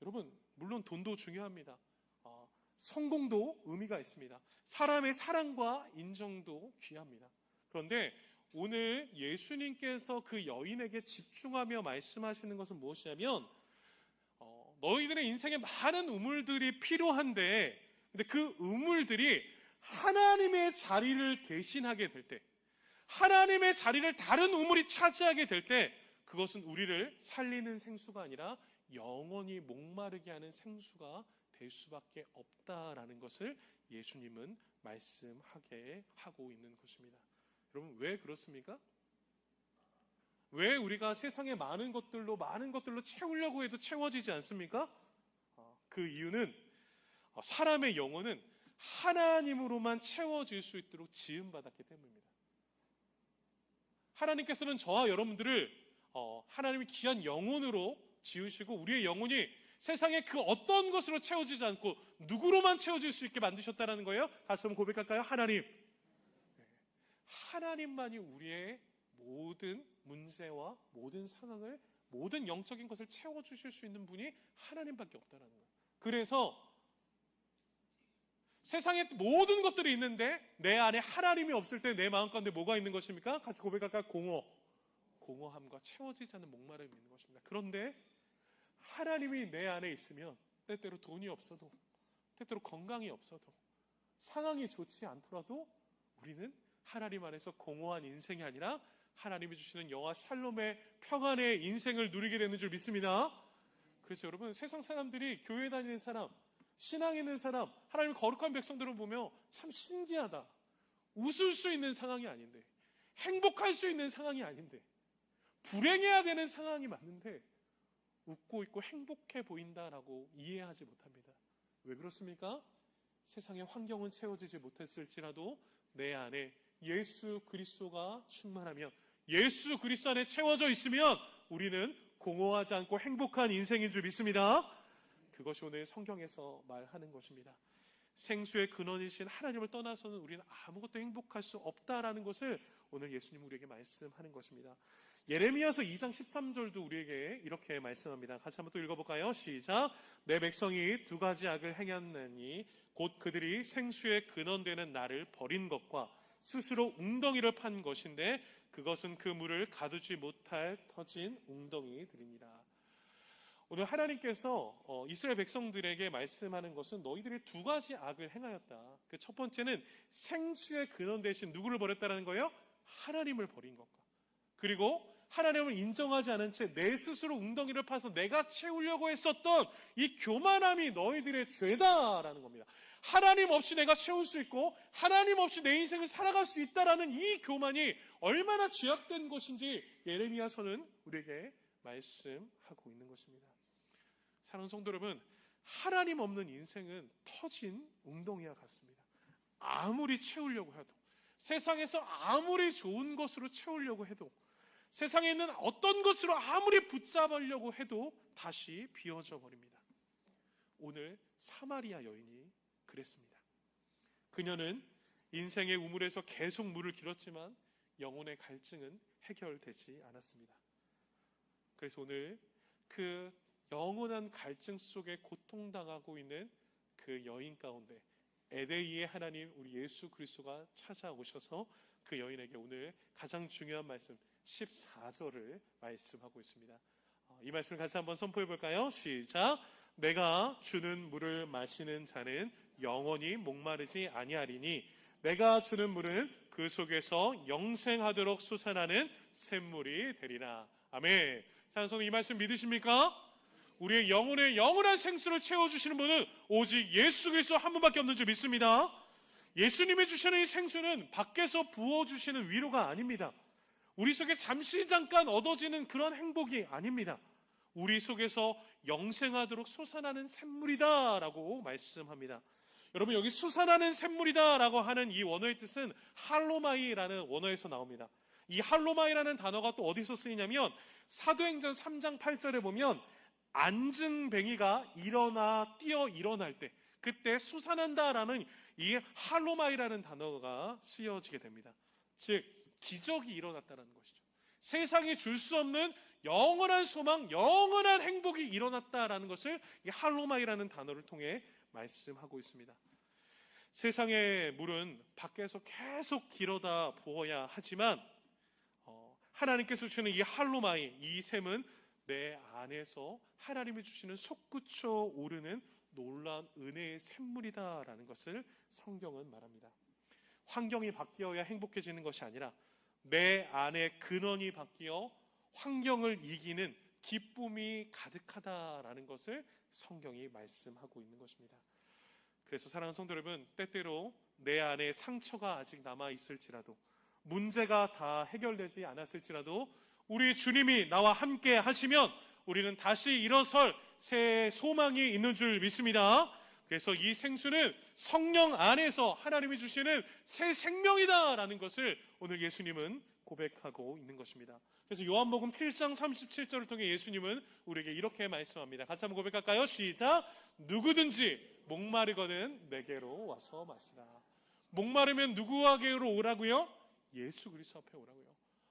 Speaker 1: 여러분, 물론 돈도 중요합니다. 성공도 의미가 있습니다. 사람의 사랑과 인정도 귀합니다. 그런데 오늘 예수님께서 그 여인에게 집중하며 말씀하시는 것은 무엇이냐면 너희들의 인생에 많은 우물들이 필요한데 근데 그 우물들이 하나님의 자리를 대신하게 될 때, 하나님의 자리를 다른 우물이 차지하게 될 때 그것은 우리를 살리는 생수가 아니라 영원히 목마르게 하는 생수가 될 수밖에 없다라는 것을 예수님은 말씀하게 하고 있는 것입니다. 여러분, 왜 그렇습니까? 왜 우리가 세상의 많은 것들로 채우려고 해도 채워지지 않습니까? 그 이유는 사람의 영혼은 하나님으로만 채워질 수 있도록 지음받았기 때문입니다. 하나님께서는 저와 여러분들을 하나님의 귀한 영혼으로 지으시고 우리의 영혼이 세상의 그 어떤 것으로 채워지지 않고 누구로만 채워질 수 있게 만드셨다는 거예요. 같이 한번 고백할까요? 하나님만이 우리의 모든 문제와 모든 상황을, 모든 영적인 것을 채워주실 수 있는 분이 하나님밖에 없다는 거예요. 그래서 세상에 모든 것들이 있는데 내 안에 하나님이 없을 때 내 마음 가운데 뭐가 있는 것입니까? 같이 고백할까요? 공허함과 채워지지 않는 목마름이 있는 것입니다. 그런데 하나님이 내 안에 있으면 때때로 돈이 없어도, 때때로 건강이 없어도, 상황이 좋지 않더라도 우리는 하나님 안에서 공허한 인생이 아니라 하나님이 주시는 영화 샬롬의 평안의 인생을 누리게 되는 줄 믿습니다. 그래서 여러분, 세상 사람들이 교회 다니는 사람, 신앙 있는 사람, 하나님의 거룩한 백성들을 보며 참 신기하다. 웃을 수 있는 상황이 아닌데, 행복할 수 있는 상황이 아닌데, 불행해야 되는 상황이 맞는데 웃고 있고 행복해 보인다라고 이해하지 못합니다. 왜 그렇습니까? 세상의 환경은 채워지지 못했을지라도 내 안에 예수 그리스도가 충만하면, 예수 그리스도 안에 채워져 있으면 우리는 공허하지 않고 행복한 인생인 줄 믿습니다. 그것이 오늘 성경에서 말하는 것입니다. 생수의 근원이신 하나님을 떠나서는 우리는 아무것도 행복할 수 없다라는 것을 오늘 예수님 우리에게 말씀하는 것입니다. 예레미야서 2장 13절도 우리에게 이렇게 말씀합니다. 같이 한번 또 읽어볼까요? 시작. 내 백성이 두 가지 악을 행했나니 곧 그들이 생수의 근원되는 나를 버린 것과 스스로 웅덩이를 판 것인데 그것은 그 물을 가두지 못할 터진 웅덩이들입니다. 오늘 하나님께서 이스라엘 백성들에게 말씀하는 것은 너희들이 두 가지 악을 행하였다. 그 첫 번째는 생수의 근원 대신 누구를 버렸다는 거예요? 하나님을 버린 것과, 그리고 하나님을 인정하지 않은 채 내 스스로 웅덩이를 파서 내가 채우려고 했었던 이 교만함이 너희들의 죄다라는 겁니다. 하나님 없이 내가 채울 수 있고 하나님 없이 내 인생을 살아갈 수 있다라는 이 교만이 얼마나 죄악된 것인지 예레미야서는 우리에게 말씀하고 있는 것입니다. 사랑하는 성도 여러분, 하나님 없는 인생은 터진 웅덩이와 같습니다. 아무리 채우려고 해도, 세상에서 아무리 좋은 것으로 채우려고 해도, 세상에 있는 어떤 것으로 아무리 붙잡으려고 해도 다시 비워져 버립니다. 오늘 사마리아 여인이 그랬습니다. 그녀는 인생의 우물에서 계속 물을 길었지만 영혼의 갈증은 해결되지 않았습니다. 그래서 오늘 그 영원한 갈증 속에 고통당하고 있는 그 여인 가운데 에데이의 하나님 우리 예수 그리스도가 찾아오셔서 그 여인에게 오늘 가장 중요한 말씀 14절을 말씀하고 있습니다. 이 말씀을 같이 한번 선포해 볼까요? 시작. 내가 주는 물을 마시는 자는 영원히 목마르지 아니하리니 내가 주는 물은 그 속에서 영생하도록 솟아나는 샘물이 되리라. 아멘. 찬송 이 말씀 믿으십니까? 우리의 영혼의 영원한 생수를 채워주시는 분은 오직 예수 그리스도 한 분밖에 없는 줄 믿습니다. 예수님이 주시는 이 생수는 밖에서 부어주시는 위로가 아닙니다. 우리 속에 잠시 잠깐 얻어지는 그런 행복이 아닙니다. 우리 속에서 영생하도록 솟아나는 샘물이다 라고 말씀합니다. 여러분, 여기 솟아나는 샘물이다 라고 하는 이 원어의 뜻은 할로마이라는 원어에서 나옵니다. 이 할로마이라는 단어가 또 어디서 쓰이냐면 사도행전 3장 8절에 보면 안증뱅이가 뛰어 일어날 때 그때 솟아난다라는 이 할로마이라는 단어가 쓰여지게 됩니다. 즉 기적이 일어났다는 것이죠. 세상이 줄 수 없는 영원한 소망, 영원한 행복이 일어났다라는 것을 이 할로마이라는 단어를 통해 말씀하고 있습니다. 세상의 물은 밖에서 계속 길어다 부어야 하지만 하나님께서 주시는 이 할로마이, 이 샘은 내 안에서 하나님이 주시는 솟구쳐 오르는 놀라운 은혜의 샘물이다라는 것을 성경은 말합니다. 환경이 바뀌어야 행복해지는 것이 아니라 내 안에 근원이 바뀌어 환경을 이기는 기쁨이 가득하다라는 것을 성경이 말씀하고 있는 것입니다. 그래서 사랑하는 성도 여러분, 때때로 내 안에 상처가 아직 남아있을지라도, 문제가 다 해결되지 않았을지라도 우리 주님이 나와 함께 하시면 우리는 다시 일어설 새 소망이 있는 줄 믿습니다. 그래서 이 생수는 성령 안에서 하나님이 주시는 새 생명이다라는 것을 오늘 예수님은 고백하고 있는 것입니다. 그래서 요한복음 7장 37절을 통해 예수님은 우리에게 이렇게 말씀합니다. 같이 한번 고백할까요? 시작. 누구든지 목마르거든 내게로 와서 마시라. 목마르면 누구에게로 오라고요? 예수 그리스도 앞에 오라고요.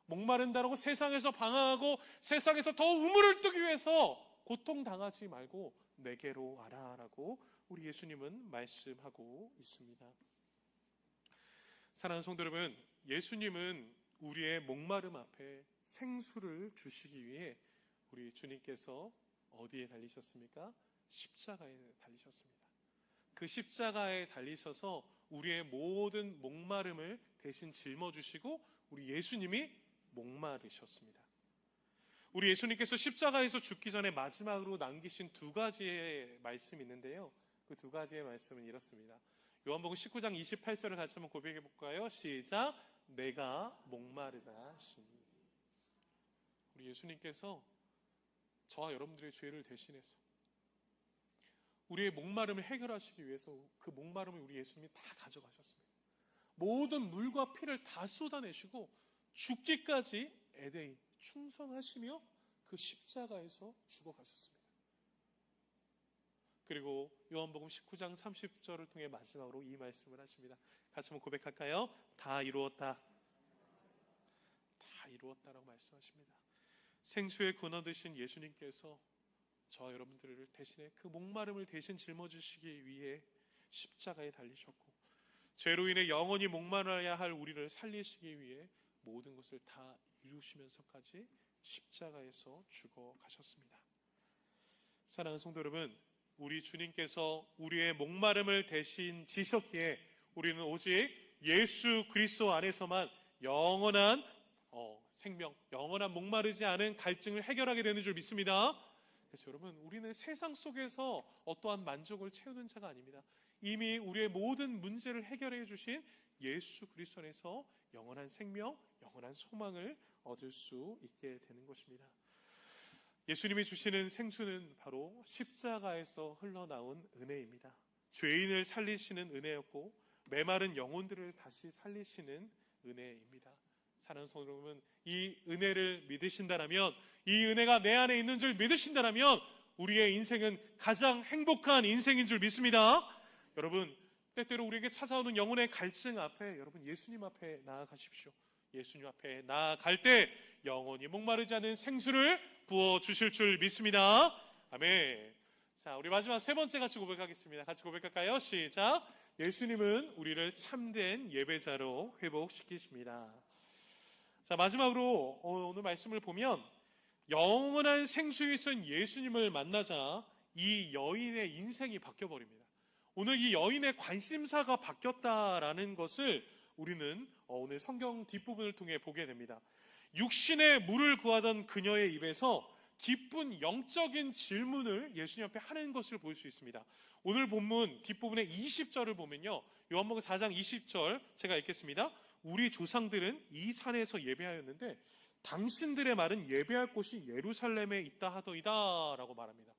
Speaker 1: 목마른다라고 세상에서 방황하고 세상에서 더 우물을 뜨기 위해서 고통당하지 말고 내게로 와라라고 우리 예수님은 말씀하고 있습니다. 사랑하는 성도 여러분, 예수님은 우리의 목마름 앞에 생수를 주시기 위해 우리 주님께서 어디에 달리셨습니까? 십자가에 달리셨습니다. 그 십자가에 달리셔서 우리의 모든 목마름을 대신 짊어주시고 우리 예수님이 목마르셨습니다. 우리 예수님께서 십자가에서 죽기 전에 마지막으로 남기신 두 가지의 말씀이 있는데요. 그 두 가지의 말씀은 이렇습니다. 요한복음 19장 28절을 같이 한번 고백해 볼까요? 시작. 내가 목마르다 하시니. 우리 예수님께서 저와 여러분들의 죄를 대신해서 우리의 목마름을 해결하시기 위해서 그 목마름을 우리 예수님이 다 가져가셨습니다. 모든 물과 피를 다 쏟아내시고 죽기까지 에데이 충성하시며 그 십자가에서 죽어가셨습니다. 그리고 요한복음 19장 30절을 통해 마지막으로 이 말씀을 하십니다. 같이 한번 고백할까요? 다 이루었다. 다 이루었다라고 말씀하십니다. 생수의 근원 되신 예수님께서 저와 여러분들을 대신해 그 목마름을 대신 짊어지시기 위해 십자가에 달리셨고 죄로 인해 영원히 목말라야 할 우리를 살리시기 위해 모든 것을 다 이루시면서까지 십자가에서 죽어 가셨습니다. 사랑하는 성도 여러분, 우리 주님께서 우리의 목마름을 대신 지셨기에 우리는 오직 예수 그리스도 안에서만 영원한 생명, 영원한 목마르지 않은 갈증을 해결하게 되는 줄 믿습니다. 그래서 여러분, 우리는 세상 속에서 어떠한 만족을 채우는 자가 아닙니다. 이미 우리의 모든 문제를 해결해 주신 예수 그리스도 안에서 영원한 생명, 영원한 소망을 얻을 수 있게 되는 것입니다. 예수님이 주시는 생수는 바로 십자가에서 흘러나온 은혜입니다. 죄인을 살리시는 은혜였고 메마른 영혼들을 다시 살리시는 은혜입니다. 사랑하는 성도 여러분, 이 은혜를 믿으신다면, 이 은혜가 내 안에 있는 줄 믿으신다면 우리의 인생은 가장 행복한 인생인 줄 믿습니다. 여러분, 때때로 우리에게 찾아오는 영혼의 갈증 앞에 여러분 예수님 앞에 나아가십시오. 예수님 앞에 나아갈 때 영원히 목마르지 않은 생수를 부어주실 줄 믿습니다. 아멘. 자, 우리 마지막 세 번째 같이 고백하겠습니다. 같이 고백할까요? 시작. 예수님은 우리를 참된 예배자로 회복시키십니다. 자, 마지막으로 오늘 말씀을 보면 영원한 생수에 있는 예수님을 만나자 이 여인의 인생이 바뀌어버립니다. 오늘 이 여인의 관심사가 바뀌었다라는 것을 우리는 오늘 성경 뒷부분을 통해 보게 됩니다. 육신의 물을 구하던 그녀의 입에서 깊은 영적인 질문을 예수님 앞에 하는 것을 볼 수 있습니다. 오늘 본문 뒷부분의 20절을 보면요, 요한복음 4장 20절 제가 읽겠습니다. 우리 조상들은 이 산에서 예배하였는데 당신들의 말은 예배할 곳이 예루살렘에 있다 하더이다 라고 말합니다.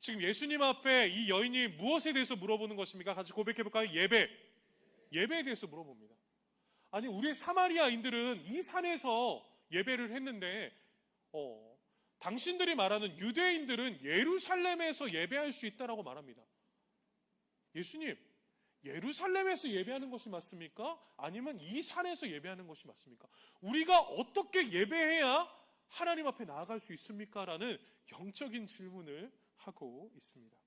Speaker 1: 지금 예수님 앞에 이 여인이 무엇에 대해서 물어보는 것입니까? 같이 고백해볼까요? 예배에 대해서 물어봅니다. 아니, 우리 사마리아인들은 이 산에서 예배를 했는데 당신들이 말하는 유대인들은 예루살렘에서 예배할 수 있다라고 말합니다. 예수님, 예루살렘에서 예배하는 것이 맞습니까? 아니면 이 산에서 예배하는 것이 맞습니까? 우리가 어떻게 예배해야 하나님 앞에 나아갈 수 있습니까? 라는 영적인 질문을 하고 있습니다.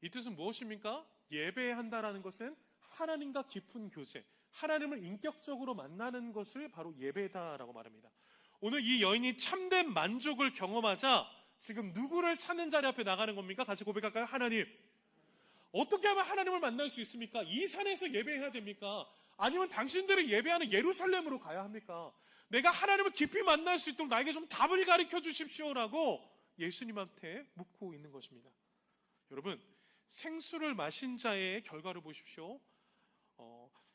Speaker 1: 이 뜻은 무엇입니까? 예배한다라는 것은 하나님과 깊은 교제, 하나님을 인격적으로 만나는 것을 바로 예배다라고 말합니다. 오늘 이 여인이 참된 만족을 경험하자 지금 누구를 찾는 자리 앞에 나가는 겁니까? 같이 고백할까요? 하나님. 어떻게 하면 하나님을 만날 수 있습니까? 이 산에서 예배해야 됩니까? 아니면 당신들이 예배하는 예루살렘으로 가야 합니까? 내가 하나님을 깊이 만날 수 있도록 나에게 좀 답을 가르쳐 주십시오라고 예수님한테 묻고 있는 것입니다. 여러분, 생수를 마신 자의 결과를 보십시오.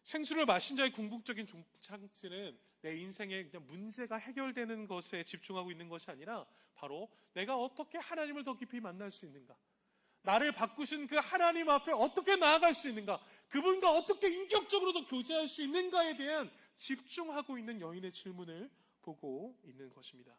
Speaker 1: 생수를 마신 자의 궁극적인 종착지는 내 인생의 그냥 문제가 해결되는 것에 집중하고 있는 것이 아니라 바로 내가 어떻게 하나님을 더 깊이 만날 수 있는가, 나를 바꾸신 그 하나님 앞에 어떻게 나아갈 수 있는가, 그분과 어떻게 인격적으로 더 교제할 수 있는가에 대한 집중하고 있는 여인의 질문을 보고 있는 것입니다.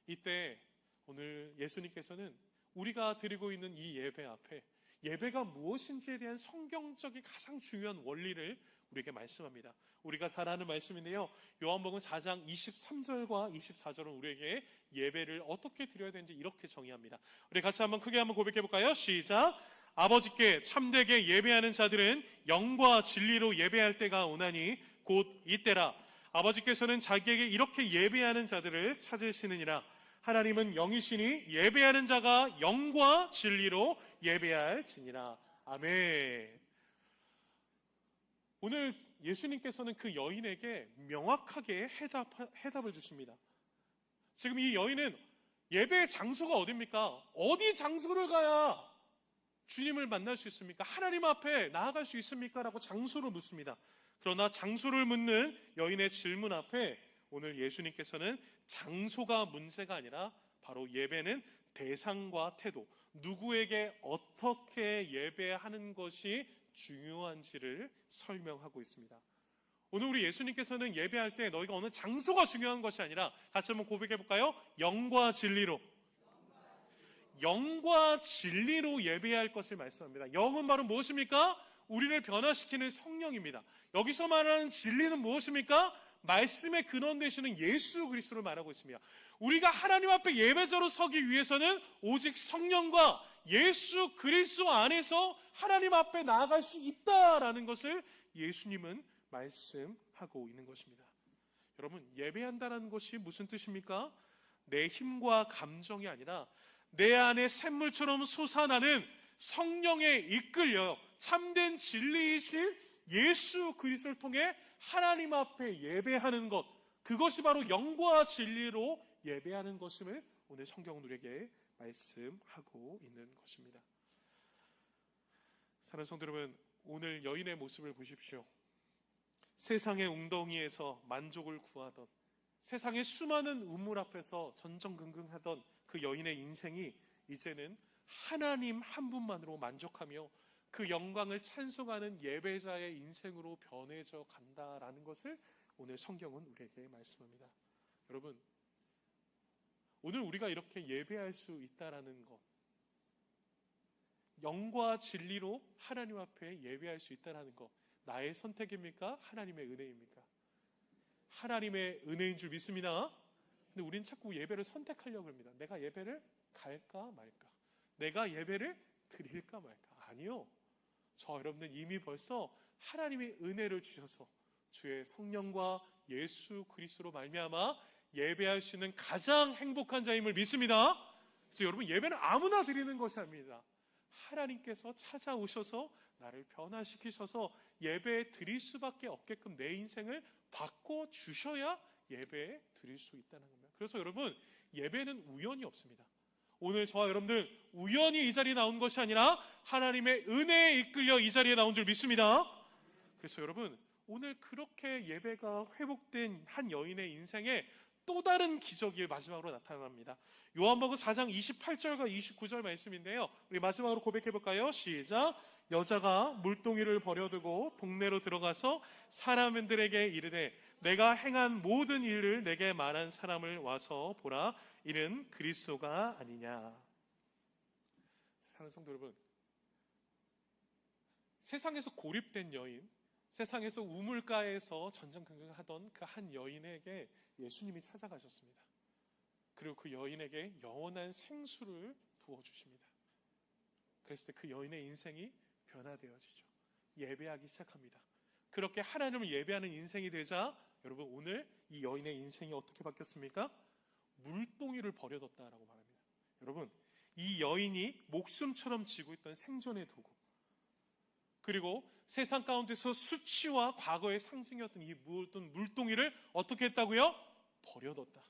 Speaker 1: 이때 오늘 예수님께서는 우리가 드리고 있는 이 예배 앞에 예배가 무엇인지에 대한 성경적인 가장 중요한 원리를 우리에게 말씀합니다. 우리가 잘 아는 말씀인데요, 요한복음 4장 23절과 24절은 우리에게 예배를 어떻게 드려야 되는지 이렇게 정의합니다. 우리 같이 크게 한번 고백해 볼까요? 시작. 아버지께 참되게 예배하는 자들은 영과 진리로 예배할 때가 오나니 곧 이때라. 아버지께서는 자기에게 이렇게 예배하는 자들을 찾으시느니라. 하나님은 영이시니 예배하는 자가 영과 진리로 예배할지니라. 아멘. 오늘 예수님께서는 그 여인에게 명확하게 해답을 주십니다. 지금 이 여인은 예배의 장소가 어디입니까? 어디 장소를 가야 주님을 만날 수 있습니까? 하나님 앞에 나아갈 수 있습니까? 라고 장소를 묻습니다. 그러나 장소를 묻는 여인의 질문 앞에 오늘 예수님께서는 장소가 문제가 아니라 바로 예배는 대상과 태도, 누구에게 어떻게 예배하는 것이 중요한지를 설명하고 있습니다. 오늘 우리 예수님께서는 예배할 때 너희가 어느 장소가 중요한 것이 아니라 같이 한번 고백해 볼까요? 영과 진리로 예배할 것을 말씀합니다. 영은 바로 무엇입니까? 우리를 변화시키는 성령입니다. 여기서 말하는 진리는 무엇입니까? 말씀의 근원 되시는 예수 그리스도를 말하고 있습니다. 우리가 하나님 앞에 예배자로 서기 위해서는 오직 성령과 예수 그리스도 안에서 하나님 앞에 나아갈 수 있다라는 것을 예수님은 말씀하고 있는 것입니다. 여러분, 예배한다는 것이 무슨 뜻입니까? 내 힘과 감정이 아니라 내 안에 샘물처럼 솟아나는 성령에 이끌려 참된 진리이신 예수 그리스도를 통해 하나님 앞에 예배하는 것, 그것이 바로 영과 진리로 예배하는 것임을 오늘 성경은 우리에게 말씀하고 있는 것입니다. 사랑하는 성도 여러분, 오늘 여인의 모습을 보십시오. 세상의 웅덩이에서 만족을 구하던, 세상의 수많은 우물 앞에서 전전긍긍하던 그 여인의 인생이 이제는 하나님 한 분만으로 만족하며 그 영광을 찬송하는 예배자의 인생으로 변해져 간다라는 것을 오늘 성경은 우리에게 말씀합니다. 여러분, 오늘 우리가 이렇게 예배할 수 있다라는 것, 영과 진리로 하나님 앞에 예배할 수 있다라는 것, 나의 선택입니까? 하나님의 은혜입니까? 하나님의 은혜인 줄 믿습니다. 근데 우린 자꾸 예배를 선택하려고 합니다. 내가 예배를 갈까 말까? 내가 예배를 드릴까 말까? 아니요. 저 여러분들 이미 벌써 하나님의 은혜를 주셔서 주의 성령과 예수 그리스도로 말미암아 예배할 수 있는 가장 행복한 자임을 믿습니다. 그래서 여러분, 예배는 아무나 드리는 것이 아닙니다. 하나님께서 찾아오셔서 나를 변화시키셔서 예배에 드릴 수밖에 없게끔 내 인생을 바꿔주셔야 예배에 드릴 수 있다는 겁니다. 그래서 여러분, 예배는 우연이 없습니다. 오늘 저와 여러분들 우연히 이 자리에 나온 것이 아니라 하나님의 은혜에 이끌려 이 자리에 나온 줄 믿습니다. 그래서 여러분, 오늘 그렇게 예배가 회복된 한 여인의 인생에 또 다른 기적이 마지막으로 나타납니다. 요한복음 4장 28절과 29절 말씀인데요, 우리 마지막으로 고백해 볼까요? 시작. 여자가 물동이를 버려두고 동네로 들어가서 사람들에게 이르되 내가 행한 모든 일을 내게 말한 사람을 와서 보라, 이는 그리스도가 아니냐. 사랑하는 성도 여러분, 세상에서 고립된 여인, 세상에서 우물가에서 전전긍긍하던 그 한 여인에게 예수님이 찾아가셨습니다. 그리고 그 여인에게 영원한 생수를 부어주십니다. 그랬을 때 그 여인의 인생이 변화되어지죠. 예배하기 시작합니다. 그렇게 하나님을 예배하는 인생이 되자 여러분, 오늘 이 여인의 인생이 어떻게 바뀌었습니까? 물동이를 버려뒀다라고 말합니다. 여러분, 이 여인이 목숨처럼 쥐고 있던 생존의 도구, 그리고 세상 가운데서 수치와 과거의 상징이었던 이 물동이를 어떻게 했다고요? 버려뒀다.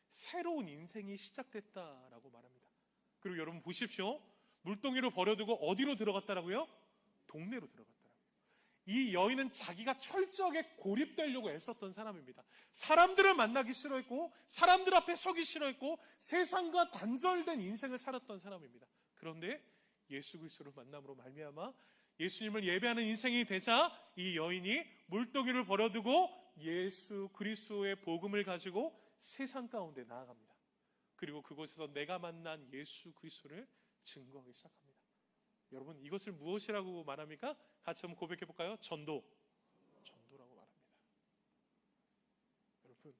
Speaker 1: 새로운 인생이 시작됐다라고 말합니다. 그리고 여러분 보십시오. 물동이를 버려두고 어디로 들어갔다라고요? 동네로 들어갔다라고요. 이 여인은 자기가 철저하게 고립되려고 애썼던 사람입니다. 사람들을 만나기 싫어했고, 사람들 앞에 서기 싫어했고, 세상과 단절된 인생을 살았던 사람입니다. 그런데 예수 그리스도를 만남으로 말미암아 예수님을 예배하는 인생이 되자 이 여인이 물동이를 버려두고 예수 그리스도의 복음을 가지고 세상 가운데 나아갑니다. 그리고 그곳에서 내가 만난 예수 그리스도를 증거하기 시작합니다. 여러분, 이것을 무엇이라고 말합니까? 같이 한번 고백해 볼까요? 전도라고 말합니다. 여러분,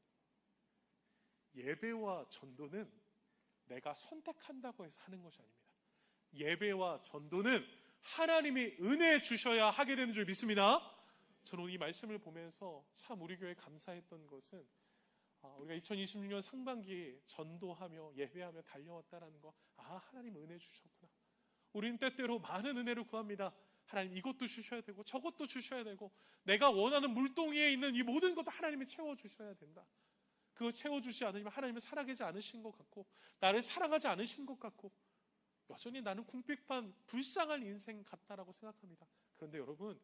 Speaker 1: 예배와 전도는 내가 선택한다고 해서 하는 것이 아닙니다. 예배와 전도는 하나님이 은혜 주셔야 하게 되는 줄 믿습니다. 저는 이 말씀을 보면서 참 우리 교회에 감사했던 것은, 우리가 2026년 상반기 전도하며 예배하며 달려왔다라는 거, 하나님 은혜 주셨구나. 우리는 때때로 많은 은혜를 구합니다. 하나님 이것도 주셔야 되고 저것도 주셔야 되고, 내가 원하는 물동이에 있는 이 모든 것도 하나님이 채워주셔야 된다. 그걸 채워주지 않으면 하나님은 살아계지 않으신 것 같고, 나를 사랑하지 않으신 것 같고, 여전히 나는 궁핍한 불쌍한 인생 같다라고 생각합니다. 그런데 여러분,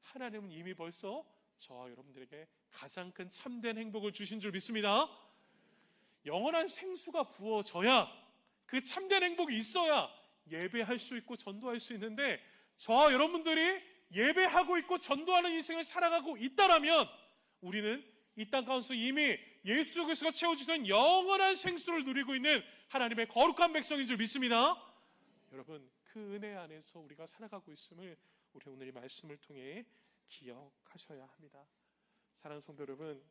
Speaker 1: 하나님은 이미 벌써 저와 여러분들에게 가장 큰 참된 행복을 주신 줄 믿습니다. 영원한 생수가 부어져야, 그 참된 행복이 있어야 예배할 수 있고 전도할 수 있는데, 저와 여러분들이 예배하고 있고 전도하는 인생을 살아가고 있다라면 우리는 이 땅 가운데서 이미 예수 그리스도가 채워주시는 영원한 생수를 누리고 있는 하나님의 거룩한 백성인 줄 믿습니다. 여러분, 그 은혜 안에서 우리가 살아가고 있음을 우리 오늘 이 말씀을 통해 기억하셔야 합니다. 사랑하는 성도 여러분,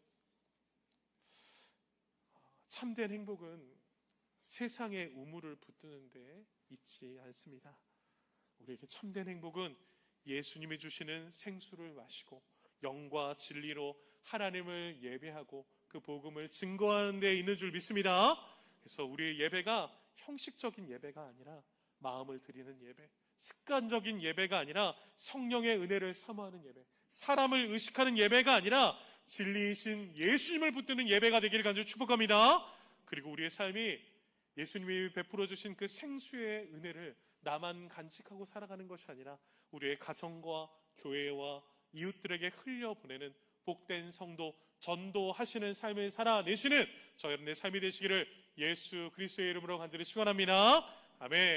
Speaker 1: 참된 행복은 세상의 우물을 붙드는 데 있지 않습니다. 우리에게 참된 행복은 예수님이 주시는 생수를 마시고 영과 진리로 하나님을 예배하고 그 복음을 증거하는 데 있는 줄 믿습니다. 그래서 우리의 예배가 형식적인 예배가 아니라 마음을 드리는 예배, 습관적인 예배가 아니라 성령의 은혜를 사모하는 예배, 사람을 의식하는 예배가 아니라 진리이신 예수님을 붙드는 예배가 되기를 간절히 축복합니다. 그리고 우리의 삶이 예수님이 베풀어 주신 그 생수의 은혜를 나만 간직하고 살아가는 것이 아니라 우리의 가정과 교회와 이웃들에게 흘려보내는 복된 성도, 전도하시는 삶을 살아내시는 저 여러분의 삶이 되시기를 예수 그리스도의 이름으로 간절히 축원합니다. 아멘.